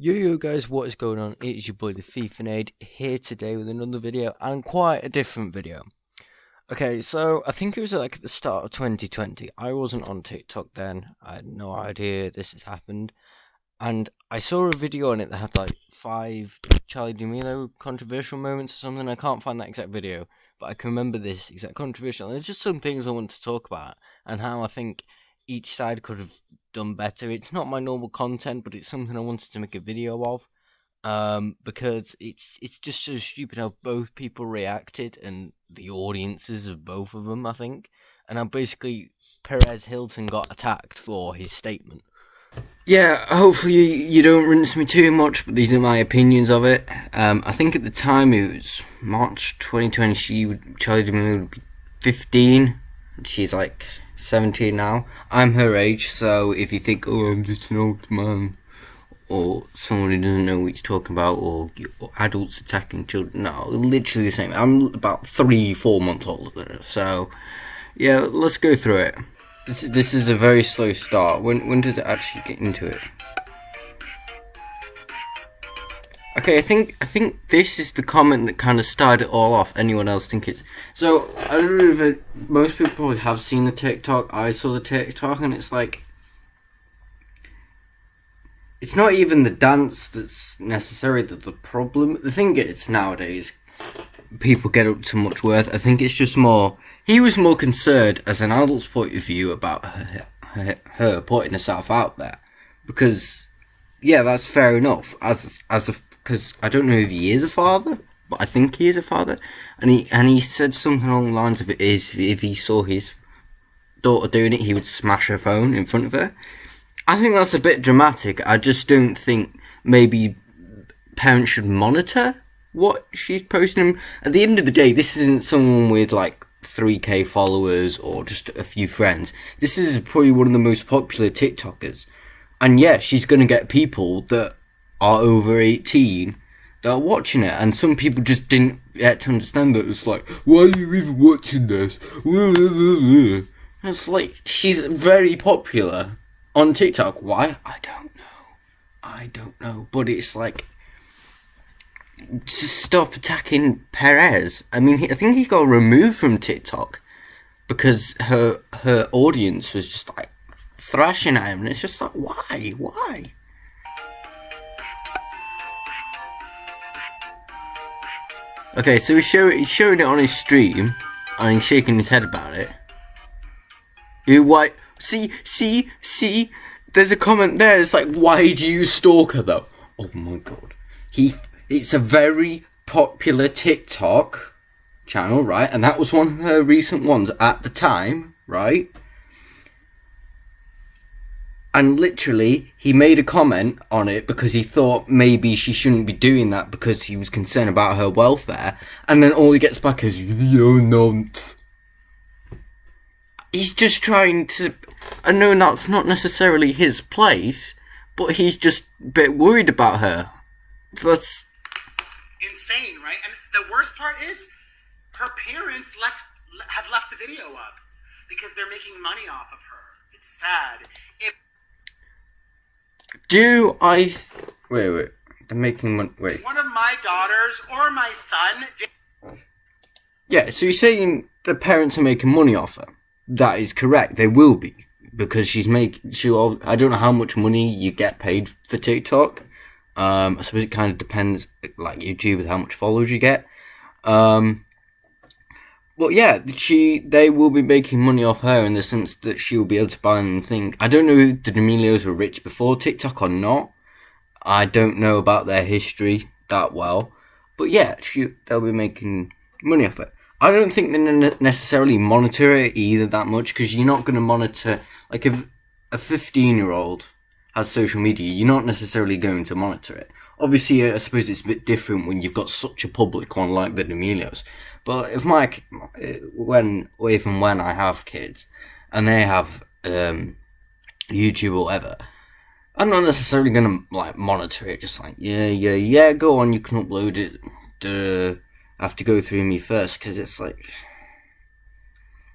Yo guys, what is going on? It's your boy the Thief here today with another video and quite a different video. Okay, so I think it was like at the start of 2020. I wasn't on TikTok then. I had no idea this has happened. And I saw a video on it that had like 5 Charlie D'Amelio controversial moments or something. I can't find that exact video, but I can remember this exact controversial. And there's just some things I want to talk about and how I think each side could have done better. It's not my normal content, but it's something I wanted to make a video of. Because it's just so stupid how both people reacted and the audiences of both of them, I think. And how basically Perez Hilton got attacked for his statement. Yeah, hopefully you don't rinse me too much, but these are my opinions of it. I think at the time it was March 2020, Charlie D'Amelio would be 15, and she's like 17 now. I'm her age, so if you think, oh, I'm just an old man, or someone who doesn't know what he's talking about, or adults attacking children, no, literally the same. I'm about 3-4 months older than her, so yeah, let's go through it. This is a very slow start. When does it actually get into it? Okay, I think this is the comment that kind of started it all off. Anyone else think it's... So, I don't know if most people probably have seen the TikTok. I saw the TikTok and it's like... It's not even the dance that's necessarily the problem. The thing is, nowadays, people get up to much worse. I think it's just more... He was more concerned as an adult's point of view about her putting herself out there. Because, yeah, that's fair enough. Because I don't know if he is a father, but I think he is a father. And he said something along the lines of it is, if he saw his daughter doing it, he would smash her phone in front of her. I think that's a bit dramatic. I just don't think maybe parents should monitor what she's posting. At the end of the day, this isn't someone with like 3k followers or just a few friends. This is probably one of the most popular TikTokers. And yeah, she's going to get people that are over 18 that are watching it. And some people just didn't yet understand that. It's like, why are you even watching this? It's like, she's very popular on TikTok. Why? I don't know. But it's like, just stop attacking Perez. I mean, I think he got removed from TikTok because her audience was just like thrashing at him, and it's just like, why? Okay, so he's showing it on his stream, and he's shaking his head about it. Why? See. There's a comment there. It's like, why do you stalk her though? Oh my god. It's a very popular TikTok channel, right? And that was one of her recent ones at the time, right? And literally, he made a comment on it because he thought maybe she shouldn't be doing that because he was concerned about her welfare. And then all he gets back is, yo, no. He's just trying to... I know that's not necessarily his place, but he's just a bit worried about her. That's... insane, right? And the worst part is her parents have left the video up because they're making money off of her. It's sad. Wait. They're making money. Wait. One of my daughters or my son did... Yeah, so you're saying the parents are making money off her. That is correct. They will be. Because I don't know how much money you get paid for TikTok. I suppose it kind of depends, like YouTube, with how much followers you get. But yeah, they will be making money off her in the sense that she'll be able to buy them things. I don't know if the D'Amelios were rich before TikTok or not. I don't know about their history that well. But yeah, they'll be making money off it. I don't think they necessarily monitor it either that much, because you're not going to monitor... Like, if a 15-year-old has social media, you're not necessarily going to monitor it. Obviously, I suppose it's a bit different when you've got such a public one like the D'Amelios. But if even when I have kids and they have YouTube or whatever, I'm not necessarily gonna like monitor it. Just like yeah, go on, you can upload it. I have to go through me first, because it's like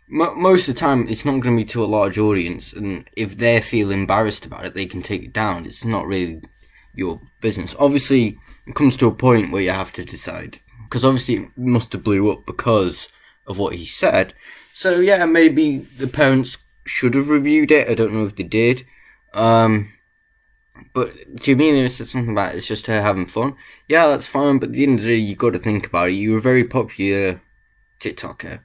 most of the time it's not going to be to a large audience, and if they feel embarrassed about it, they can take it down. It's not really your business. Obviously, it comes to a point where you have to decide, because obviously it must have blew up because of what he said. So yeah, maybe the parents should have reviewed it. I don't know if they did. But Jamila said something about it's just her having fun. Yeah, that's fine, but at the end of the day, you got to think about it. You're a very popular TikToker.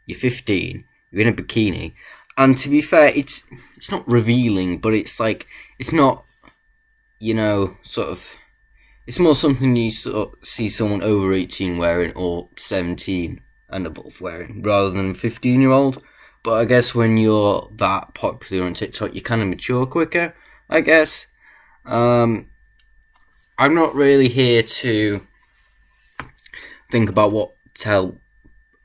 You're 15. You're in a bikini, and to be fair, it's not revealing, but it's like it's not, sort of. It's more something you sort of see someone over 18 wearing or 17 and above wearing, rather than a 15-year-old. But I guess when you're that popular on TikTok, you kind of mature quicker, I guess. I'm not really here to think about what tell,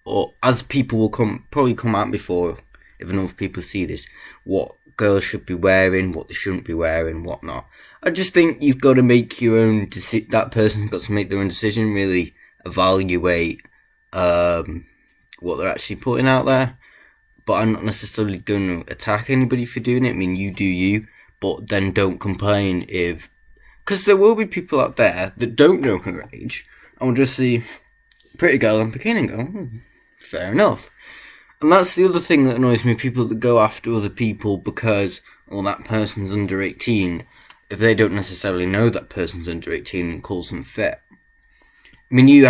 or as people will probably come out before, if enough people see this, what girls should be wearing, what they shouldn't be wearing, whatnot. I just think you've got to make your own decision. That person's got to make their own decision, really evaluate what they're actually putting out there. But I'm not necessarily going to attack anybody for doing it. I mean, you do you, but then don't complain if... Because there will be people out there that don't know her age and will just see pretty girl in bikini and go, fair enough. And that's the other thing that annoys me, people that go after other people because, that person's under 18, if they don't necessarily know that person's under 18 and calls them fit. I mean, you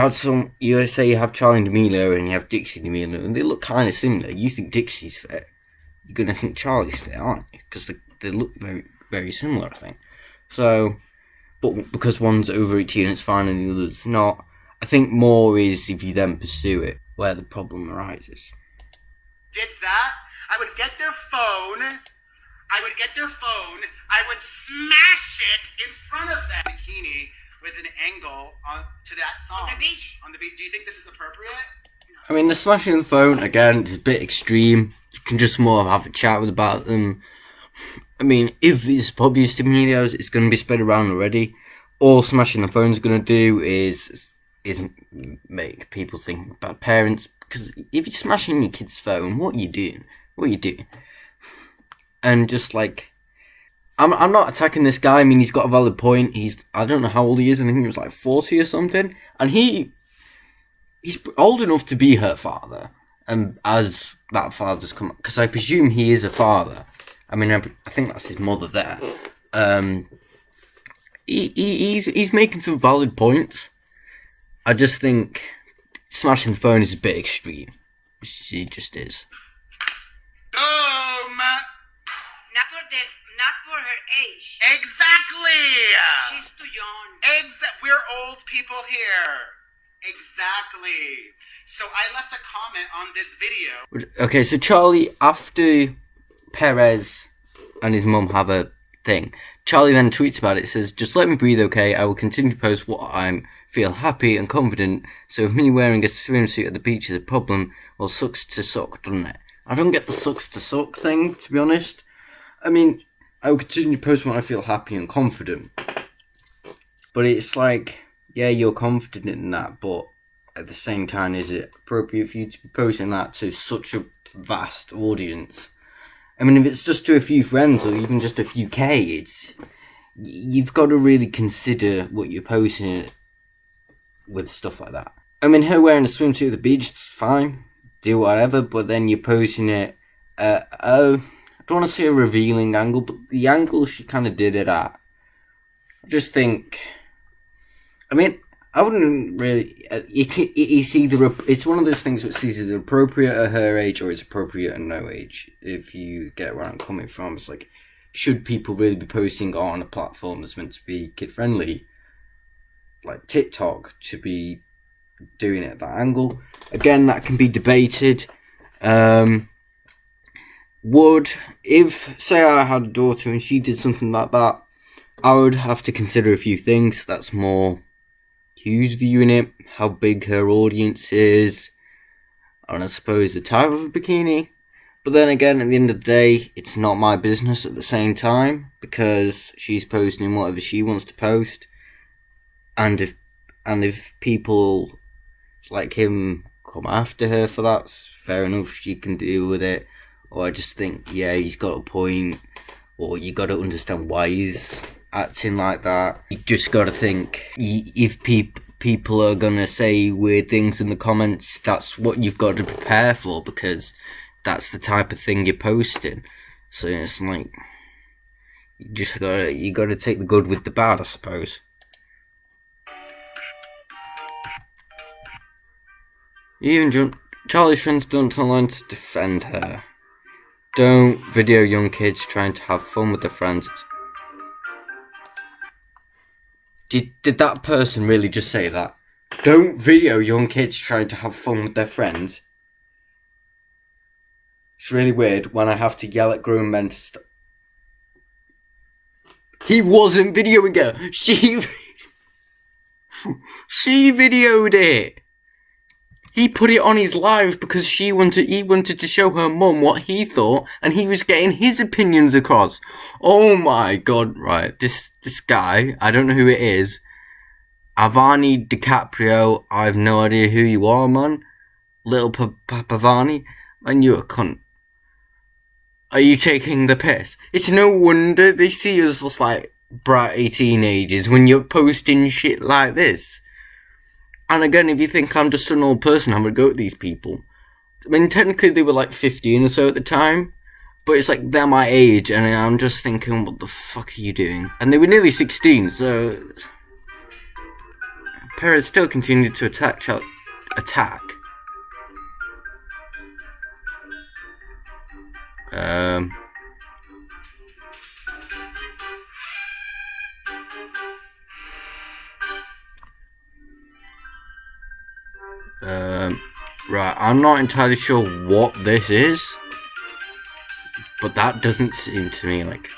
say you have Charlie D'Amelio and you have Dixie D'Amelio, and they look kind of similar. You think Dixie's fit, you're going to think Charlie's fit, aren't you? Because they look very, very similar, I think. So, but because one's over 18, it's fine, and the other's not. I think more is if you then pursue it, where the problem arises. Did that, I would get their phone, I would smash it in front of that bikini with an angle to that song. On the beach. Do you think this is appropriate? I mean, the smashing the phone, again, is a bit extreme. You can just more have a chat about them. I mean, if these publicity videos, it's going to be spread around already. All smashing the phone is going to do is make people think about parents. Because if you're smashing your kid's phone, what are you doing? And just like, I'm not attacking this guy. I mean, he's got a valid point. I don't know how old he is. I think he was like 40 or something. And he's old enough to be her father. And as that father's come, because I presume he is a father. I mean, I think that's his mother there. He's making some valid points. I just think smashing the phone is a bit extreme. It just is. Boom! Not for her age. Exactly! She's too young. We're old people here. Exactly. So I left a comment on this video. Okay, so Charlie, after Perez and his mum have a thing, Charlie then tweets about it, says, "Just let me breathe, okay? I will continue to post what I feel happy and confident, so if me wearing a swimsuit at the beach is a problem, well, sucks to suck, doesn't it?" I don't get the sucks to suck thing, to be honest. I mean, I will continue to post when I feel happy and confident. But it's like, yeah, you're confident in that, but at the same time, is it appropriate for you to be posting that to such a vast audience? I mean, if it's just to a few friends or even just a few K, you've got to really consider what you're posting with stuff like that. I mean, her wearing a swimsuit at the beach, it's fine, do whatever, but then you're posting it I don't want to say a revealing angle, but the angle she kind of did it at. I just think, I mean, I wouldn't really, it's one of those things which is either appropriate at her age or it's appropriate at no age, if you get where I'm coming from. It's like, should people really be posting on a platform that's meant to be kid-friendly, like TikTok, to be doing it at that angle? Again, that can be debated. If, say I had a daughter and she did something like that, I would have to consider a few things. That's more who's viewing it, how big her audience is, and I suppose the type of a bikini. But then again, at the end of the day, it's not my business at the same time, because she's posting whatever she wants to post. And if people like him come after her for that, fair enough, she can deal with it. Or I just think, yeah, he's got a point, or you got to understand why he's acting like that. You just gotta think, if people are gonna say weird things in the comments, that's what you've got to prepare for, because that's the type of thing you're posting. So it's like, you gotta take the good with the bad, I suppose. Even Charlie's friends don't online to defend her. Don't video young kids trying to have fun with their friends. Did that person really just say that? Don't video young kids trying to have fun with their friends. It's really weird when I have to yell at grown men to stop. He wasn't videoing her. She videoed it. He put it on his live because he wanted to show her mum what he thought, and he was getting his opinions across. Oh my god, right, this guy, I don't know who it is, Avani DiCaprio, I have no idea who you are, man. Little Papavani, man, you're a cunt. Are you taking the piss? It's no wonder they see us as like bratty teenagers when you're posting shit like this. And again, if you think I'm just an old person, I'm gonna go at these people. I mean, technically they were like 15 or so at the time, but it's like they're my age, and I'm just thinking, what the fuck are you doing? And they were nearly 16, so Perez still continued to attack. Right, I'm not entirely sure what this is, but that doesn't seem to me like...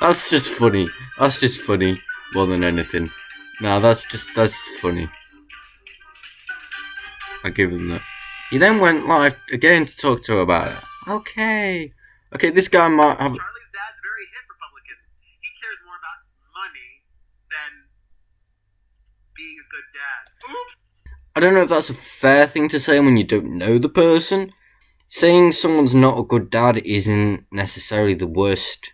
That's just funny. That's just funny more than anything. No, that's funny. I give him that. He then went live again to talk to her about it. Okay, this guy might have... Charlie's dad's very hip Republican. He cares more about money than being a good dad. Oops. I don't know if that's a fair thing to say when you don't know the person. Saying someone's not a good dad isn't necessarily the worst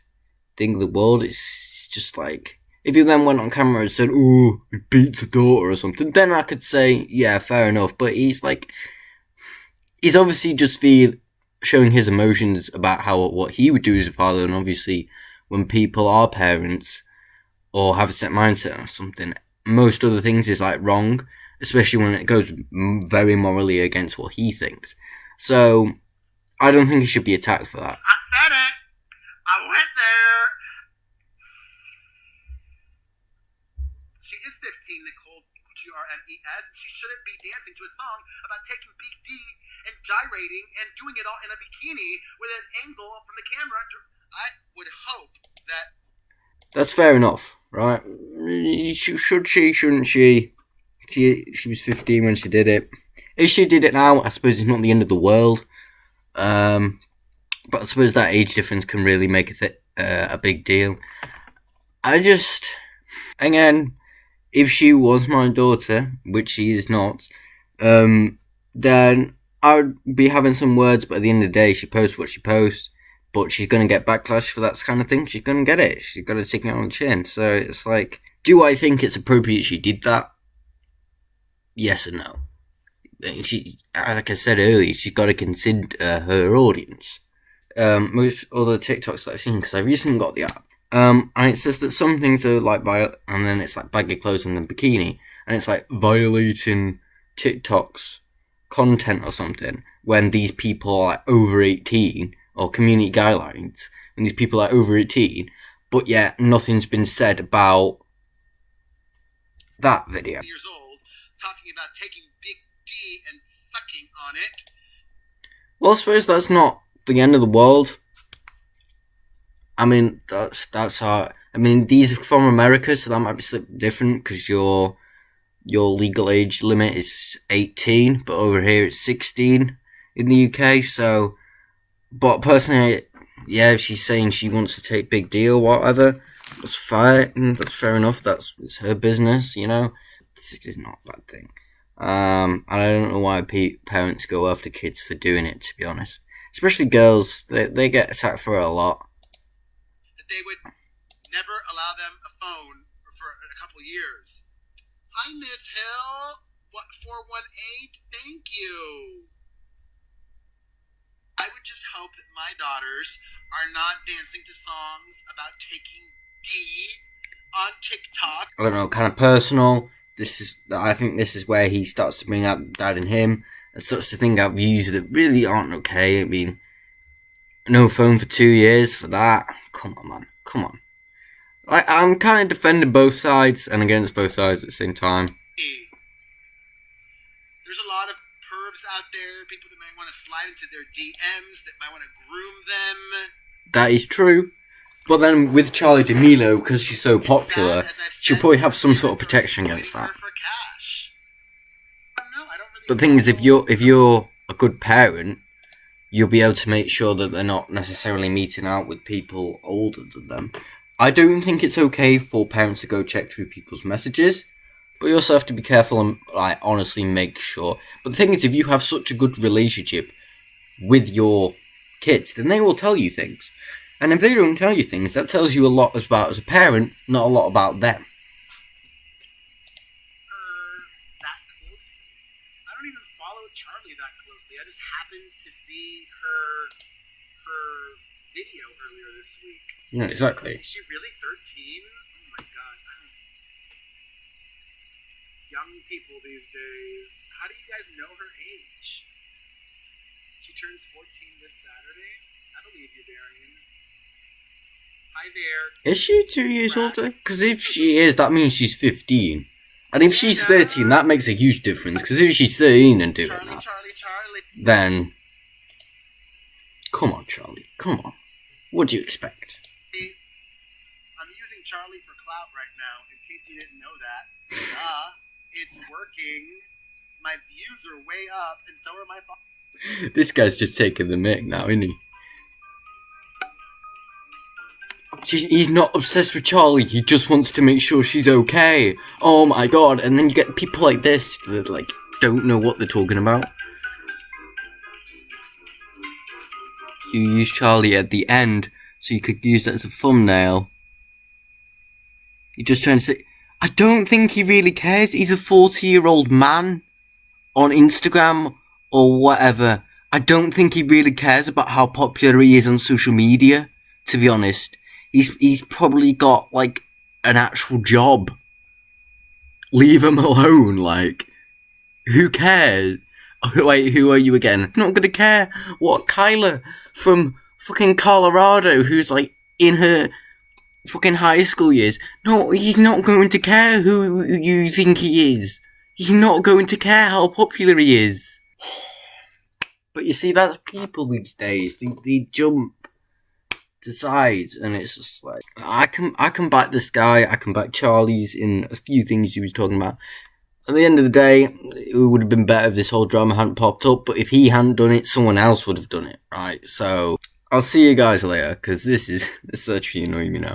thing in the world. It's just like, if you then went on camera and said, "Oh, he beat the daughter" or something, then I could say, yeah, fair enough. But he's obviously just showing his emotions about what he would do as a father, and obviously when people are parents or have a set mindset or something, most other things is like wrong, especially when it goes very morally against what he thinks. So I don't think he should be attacked for that. I said it. I went there. She is 15, Nicole GRMES. She shouldn't be dancing to a song about taking big D and gyrating and doing it all in a bikini with an angle from the camera. I would hope that... That's fair enough, right? Should she, shouldn't she? She was 15 when she did it. If she did it now, I suppose it's not the end of the world. But I suppose that age difference can really make a big deal. Again, if she was my daughter, which she is not, then I would be having some words, but at the end of the day, she posts what she posts, but she's going to get backlash for that kind of thing. She's going to get it. She's got to take it on the chin. So it's like, do I think it's appropriate she did that? Yes and no. She, like I said earlier, she's got to consider her audience. Most other TikToks that I've seen, because I recently got the app, and it says that some things are like and then it's like baggy clothes and then bikini, and it's like violating TikTok's content or something when these people are like over 18, or community guidelines when these people are over 18, but yet nothing's been said about that video. Years old, talking about taking big D and sucking on it. Well, I suppose that's not the end of the world. I mean, that's hard. I mean, these are from America, so that might be slightly different because your legal age limit is 18, but over here it's 16 in the UK. So, but personally, yeah, if she's saying she wants to take big D or whatever, that's fine. That's fair enough. It's her business, you know. This is not a bad thing. And I don't know why parents go after kids for doing it, to be honest. Especially girls, they get attacked for it a lot. That they would never allow them a phone for a couple years. Hi, Miss Hill. What, 418? Thank you. I would just hope that my daughters are not dancing to songs about taking D on TikTok. I don't know, kind of personal. I think this is where he starts to bring up dad and him and starts to think out views that really aren't okay. I mean, no phone for 2 years for that. Come on, man. Come on. I'm kind of defending both sides and against both sides at the same time. There's a lot of pervs out there, people that might want to slide into their DMs, that might want to groom them. That is true. But then with Charlie D'Amelio, because she's so popular, she'll probably have some sort of protection against that. But the thing is, if you're a good parent, you'll be able to make sure that they're not necessarily meeting out with people older than them. I don't think it's okay for parents to go check through people's messages, but you also have to be careful and honestly make sure. But the thing is, if you have such a good relationship with your kids, then they will tell you things. And if they don't tell you things, that tells you a lot about as a parent, not a lot about them. That closely. I don't even follow Charlie that closely. I just happened to see her video earlier this week. Yeah, exactly. Is she really 13? Oh my god. Young people these days. How do you guys know her age? She turns 14 this Saturday. I believe you, Darian. Hi there. Is she 2 years older? Because if she is, that means she's 15. And if she's 13, that makes a huge difference. Because if she's 13 and doing that, then... Come on, Charlie. Come on. What do you expect? I'm using Charlie for clout right now, in case you didn't know that. It's working. My views are way up, and so are my... This guy's just taking the mic now, isn't he? He's not obsessed with Charlie, he just wants to make sure she's okay. Oh my god, and then you get people like this that don't know what they're talking about. You use Charlie at the end, so you could use that as a thumbnail. You're just trying to say, I don't think he really cares, he's a 40-year-old man on Instagram or whatever. I don't think he really cares about how popular he is on social media, to be honest. He's probably got, an actual job. Leave him alone, who cares? Wait, who are you again? Not gonna care. What, Kyla from fucking Colorado, who's, in her fucking high school years? No, he's not going to care who you think he is. He's not going to care how popular he is. But you see, that's people these days. They jump to sides, and it's just I can back this guy. I can back Charlie's in a few things he was talking about. At the end of the day, it would have been better if this whole drama hadn't popped up. But if he hadn't done it, someone else would have done it, right? So I'll see you guys later, because this is actually annoying me now.